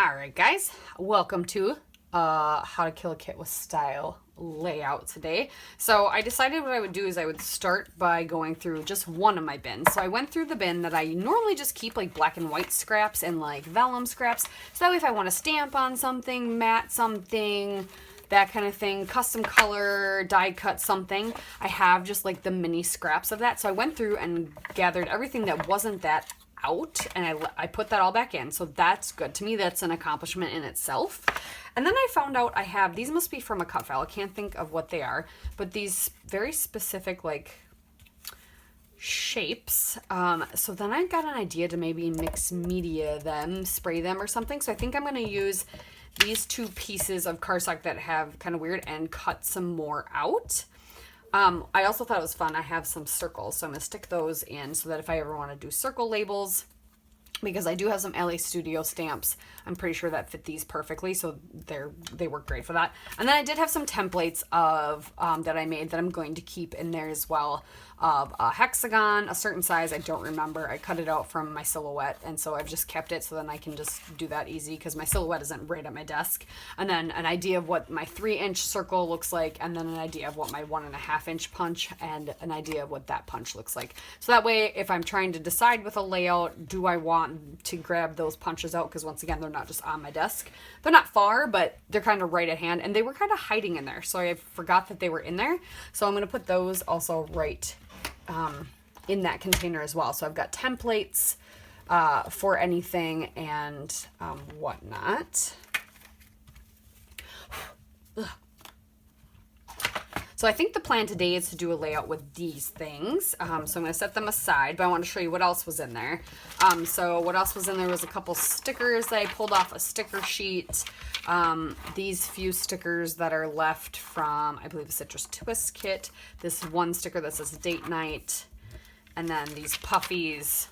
Alright guys, welcome to How to Kill a Kit with Style layout today. So I decided what I would do is I would start by going through just one of my bins. So I went through the bin that I normally just keep like black and white scraps and like vellum scraps. So that way if I want to stamp on something, mat something, that kind of thing, custom color, die cut something, I have just like the mini scraps of that. So I went through and gathered everything that wasn't that out, and I put that all back in, so that's good. To me, that's an accomplishment in itself. And then I found out I have, these must be from a cut file, I can't think of what they are, but these very specific like shapes. So then I got an idea to maybe mix media them, spray them or something. So I think I'm going to use these two pieces of cardstock that have kind of weird and cut some more out. I also thought it was fun. I have some circles, so I'm going to stick those in so that if I ever want to do circle labels, because I do have some LA Studio stamps, I'm pretty sure that fit these perfectly, so they work great for that. And then I did have some templates of that I made that I'm going to keep in there as well, of a hexagon, a certain size, I don't remember. I cut it out from my silhouette, and so I've just kept it so then I can just do that easy because my silhouette isn't right at my desk. And then an idea of what my 3-inch circle looks like, and then an idea of what my 1.5-inch punch, and an idea of what that punch looks like. So that way, if I'm trying to decide with a layout, do I want to grab those punches out? Because once again, they're not just on my desk. They're not far, but they're kind of right at hand, and they were kind of hiding in there, so I forgot that they were in there. So I'm going to put those also right in that container as well. So I've got templates for anything and whatnot. So I think the plan today is to do a layout with these things. So I'm going to set them aside, but I want to show you what else was in there. So what else was in there was a couple stickers that I pulled off a sticker sheet. These few stickers that are left from, I believe, a Citrus Twist kit. This one sticker that says date night. And then these puffies.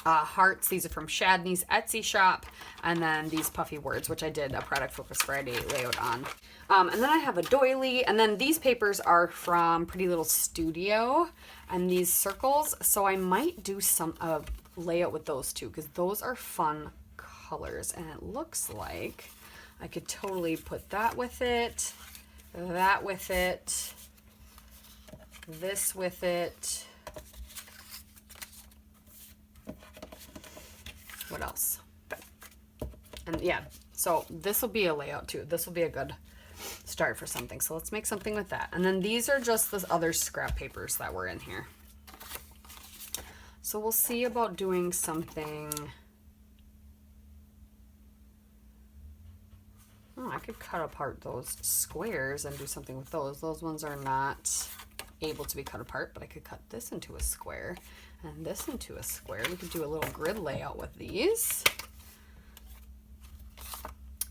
Hearts, these are from Shadney's Etsy shop, and then these puffy words, which I did a Product Focus Friday layout on. And then I have a doily, and then these papers are from Pretty Little Studio, and these circles, so I might do some layout with those too, because those are fun colors, and it looks like I could totally put that with it, that with it, this with it. What else? And yeah, so this will be a layout too. This will be a good start for something. So let's make something with that. And then these are just the other scrap papers that were in here. So we'll see about doing something. Oh, I could cut apart those squares and do something with those. Those ones are not able to be cut apart, but I could cut this into a square and this into a square. We could do a little grid layout with these.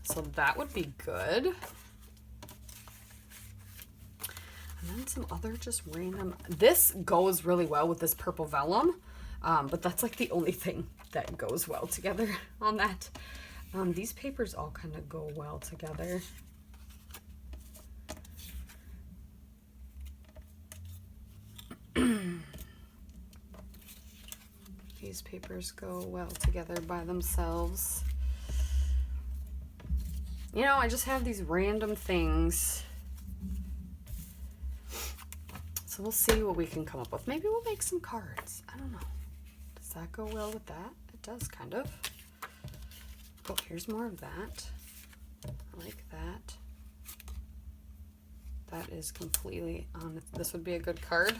So that would be good. And then some other just random, this goes really well with this purple vellum, but that's like the only thing that goes well together on that. These papers all kind of go well together. These papers go well together by themselves. You know, I just have these random things. So we'll see what we can come up with. Maybe we'll make some cards. I don't know. Does that go well with that? It does, kind of. Oh, here's more of that. I like that. That is completely on. This would be a good card.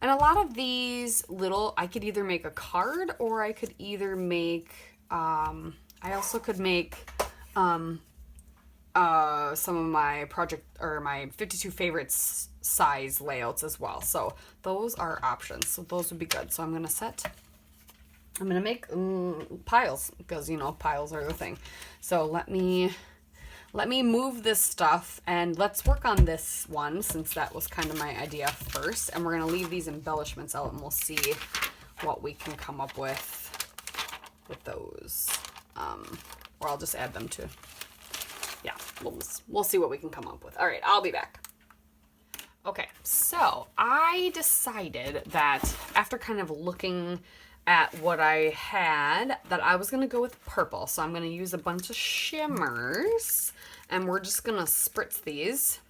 And a lot of these little, I could either make a card or I could either make, I also could make some of my project or my 52 favorites size layouts as well. So those are options. So those would be good. So I'm going to make piles because, you know, piles are the thing. So let me move this stuff and let's work on this one since that was kind of my idea first. And we're going to leave these embellishments out and we'll see what we can come up with those. Or I'll just add them to, yeah, we'll see what we can come up with. All right, I'll be back. Okay, so I decided that after kind of looking at what I had, that I was going to go with purple. So I'm going to use a bunch of shimmers, and we're just going to spritz these.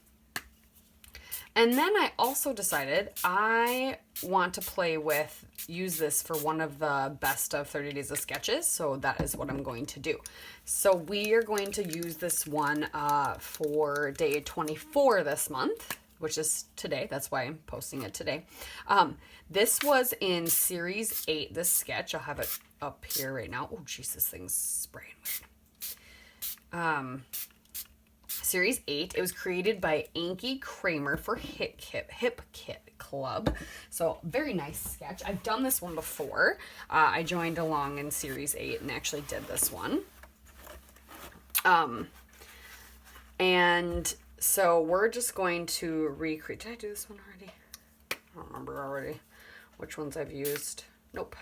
And then I also decided I want to use this for one of the best of 30 Days of Sketches. So that is what I'm going to do. So we are going to use this one for day 24 this month, which is today. That's why I'm posting it today. This was in series 8, this sketch. I'll have it up here right now. Oh, jeez, this thing's spraying weird. Series 8. It was created by Anki Kramer for Hip Kit Club. So very nice sketch. I've done this one before. I joined along in Series 8 and actually did this one. And so we're just going to recreate. Did I do this one already? I don't remember already which ones I've used. Nope.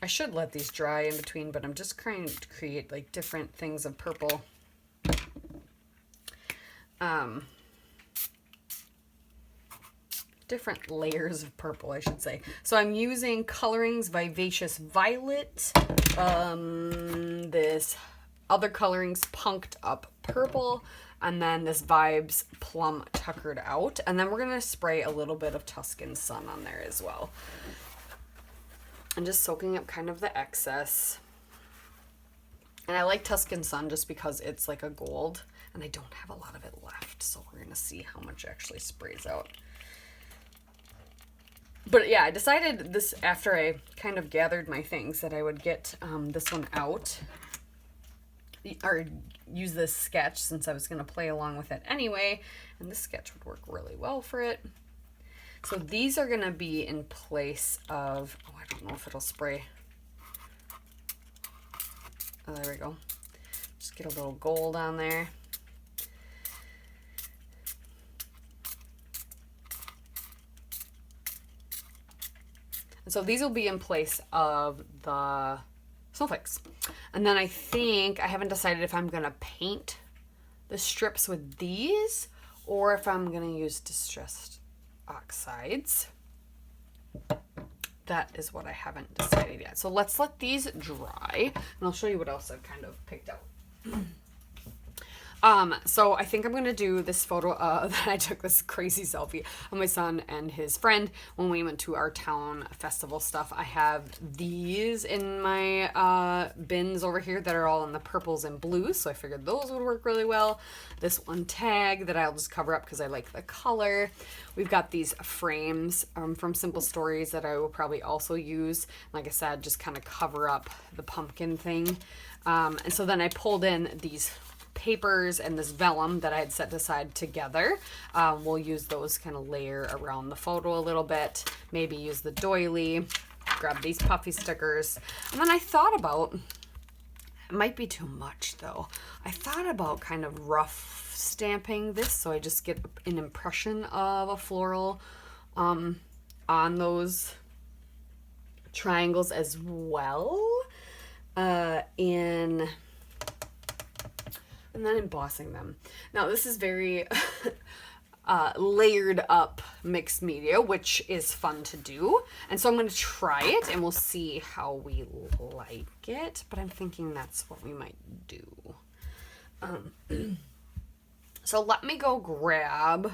I should let these dry in between, but I'm just trying to create like different things of purple. Different layers of purple, I should say. So I'm using Colorings Vivacious Violet, this other Colorings Punked Up Purple, and then this Vibes Plum Tuckered Out. And then we're going to spray a little bit of Tuscan Sun on there as well. And just soaking up kind of the excess. And I like Tuscan Sun just because it's like a gold, and I don't have a lot of it left, so we're going to see how much actually sprays out. But yeah, I decided this after I kind of gathered my things that I would get this one out, or use this sketch since I was going to play along with it anyway, and this sketch would work really well for it. So these are going to be in place of, oh, I don't know if it'll spray. Oh, there we go. Just get a little gold on there. And so these will be in place of the snowflakes. And then I think, I haven't decided if I'm going to paint the strips with these or if I'm going to use Distressed Oxides. That is what I haven't decided yet. So let's let these dry, and I'll show you what else I've kind of picked out. So I think I'm going to do this photo that I took, this crazy selfie of my son and his friend when we went to our town festival stuff. I have these in my bins over here that are all in the purples and blues, so I figured those would work really well. This one tag that I'll just cover up because I like the color. We've got these frames from Simple Stories that I will probably also use. Like I said, just kind of cover up the pumpkin thing. And so then I pulled in these papers and this vellum that I had set aside together. We'll use those, kind of layer around the photo a little bit, maybe use the doily, grab these puffy stickers. And then I thought about, it might be too much though, I thought about kind of rough stamping this so I just get an impression of a floral on those triangles as well, and then embossing them. Now this is very layered up mixed media, which is fun to do. And so I'm going to try it and we'll see how we like it. But I'm thinking that's what we might do. So let me go grab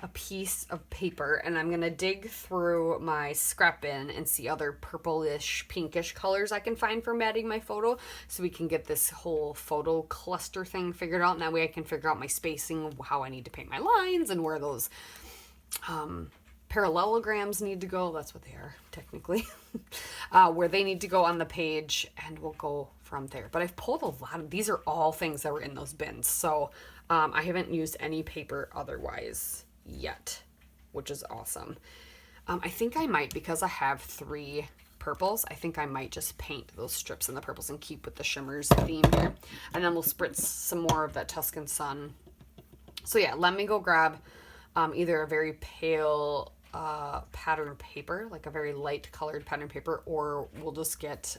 a piece of paper and I'm going to dig through my scrap bin and see other purplish, pinkish colors I can find for matting my photo so we can get this whole photo cluster thing figured out. And that way I can figure out my spacing, how I need to paint my lines and where those parallelograms need to go. That's what they are technically. Where they need to go on the page, and we'll go from there. But I've pulled a lot of, these are all things that were in those bins. So I haven't used any paper otherwise yet, which is awesome. I think I might, because I have 3 purples, I think I might just paint those strips in the purples and keep with the shimmers theme here. And then we'll spritz some more of that Tuscan Sun. So yeah, let me go grab either a very pale pattern paper, like a very light colored pattern paper, or we'll just get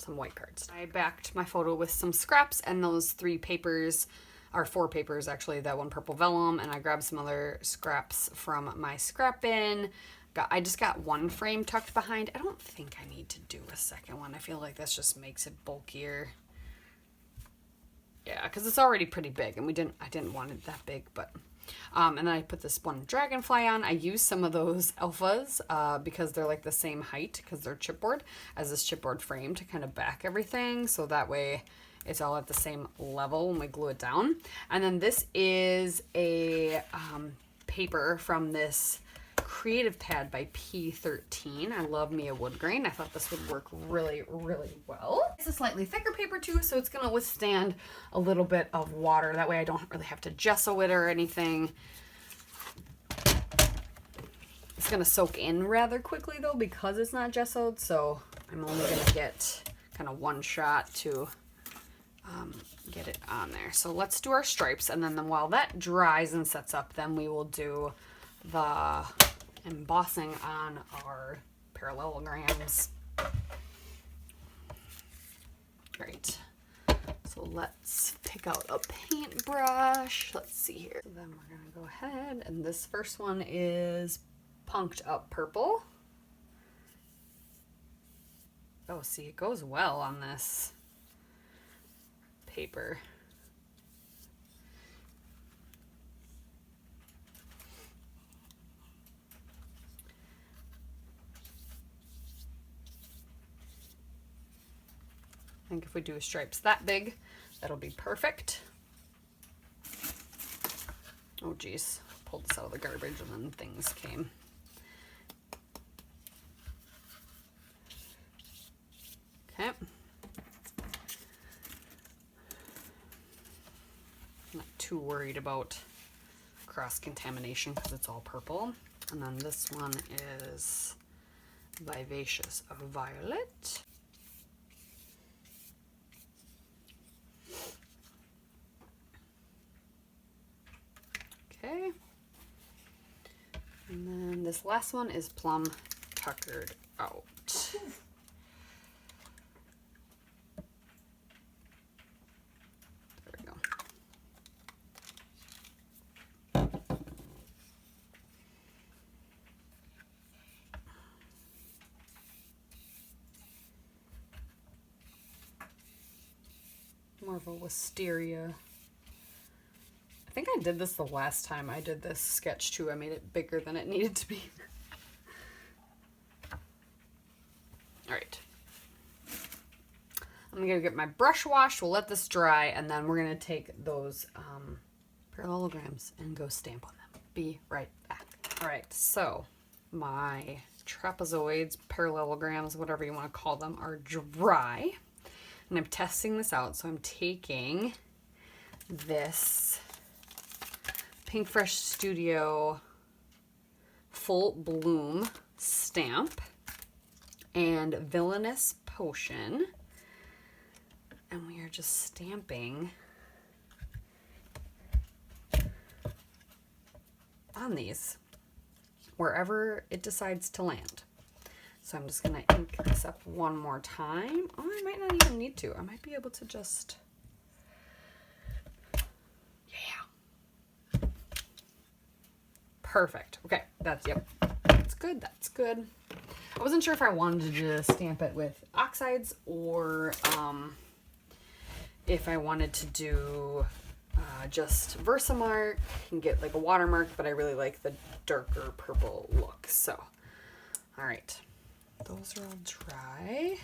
some white cards. I backed my photo with some scraps and those 3 papers, or 4 papers actually, that one purple vellum, and I grabbed some other scraps from my scrap bin. I just got 1 frame tucked behind. I don't think I need to do a second one. I feel like this just makes it bulkier. Yeah, because it's already pretty big, and I didn't want it that big, but and then I put this one dragonfly on. I used some of those alphas because they're like the same height, because they're chipboard, as this chipboard frame to kind of back everything, so that way it's all at the same level when we glue it down. And then this is a paper from this Creative Pad by P13. I love me a wood grain. I thought this would work really, really well. It's a slightly thicker paper too, so it's going to withstand a little bit of water. That way I don't really have to gesso it or anything. It's going to soak in rather quickly though, because it's not gessoed, so I'm only going to get kind of 1 shot to get it on there. So let's do our stripes, and then while that dries and sets up, then we will do the embossing on our parallelograms. Great. So let's pick out a paintbrush. Let's see here. So then we're gonna go ahead, and this first one is Punked Up Purple. Oh, see, it goes well on this paper. I think if we do stripes that big, that'll be perfect. Oh geez, pulled this out of the garbage and then things came. Okay. Not too worried about cross-contamination because it's all purple. And then this one is Vivacious Violet. Okay. And then this last one is Plum Tuckered Out. There we go. More of a wisteria. I think I did this the last time I did this sketch too. I made it bigger than it needed to be. All right. I'm gonna get my brush wash. We'll let this dry, and then we're gonna take those parallelograms and go stamp on them. Be right back. All right, so my trapezoids, parallelograms, whatever you want to call them, are dry. And I'm testing this out. So I'm taking this Pinkfresh Studio Full Bloom stamp and Villainous Potion, and we are just stamping on these wherever it decides to land. So I'm just gonna ink this up one more time. Oh, I might not even need to. I might be able to just, yeah. Perfect. Okay, that's, yep. That's good, that's good. I wasn't sure if I wanted to just stamp it with oxides or if I wanted to do just Versamark and get like a watermark, but I really like the darker purple look. So, all right. Those are all dry.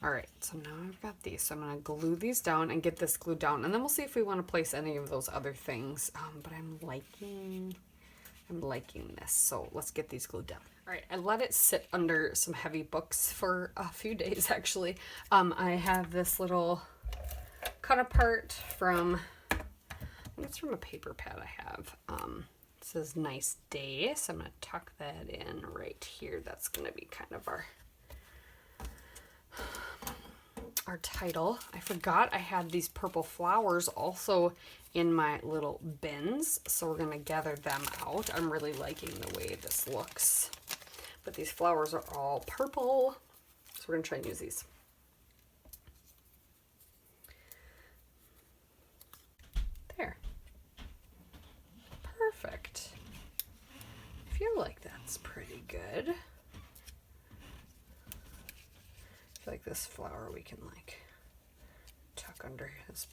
All right, so now I've got these. So I'm gonna glue these down and get this glued down, and then we'll see if we want to place any of those other things. But I'm liking this. So let's get these glued down. All right, I let it sit under some heavy books for a few days actually. I have this little cut apart from, I think it's from a paper pad I have. It says Nice Day, so I'm gonna tuck that in right here. That's gonna be kind of our our title. I forgot I had these purple flowers also in my little bins, so we're gonna gather them out. I'm really liking the way this looks, but these flowers are all purple, so we're gonna try and use these. There. Perfect. I feel like that's pretty good. I feel like this flower we can like tuck under this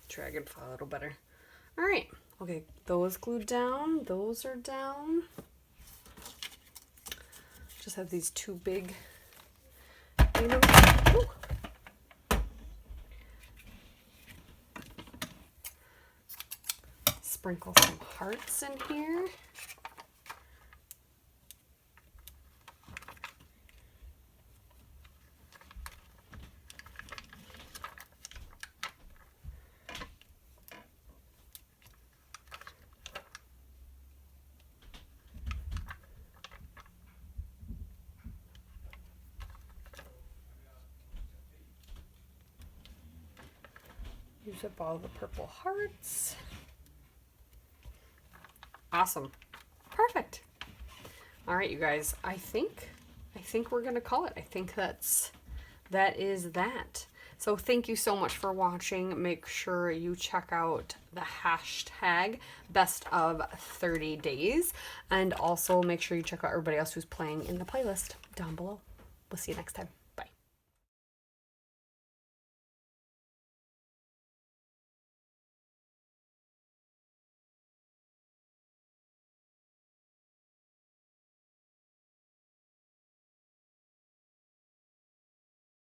dragonfly a little better. All right, okay, those glued down, those are down. Just have these two big, sprinkle some hearts in here. Use up all the purple hearts. Awesome. Perfect. All right, you guys, I think we're gonna call it. I think that is that. So thank you so much for watching. Make sure you check out the hashtag best of 30 days, and also make sure you check out everybody else who's playing in the playlist down below. We'll see you next time.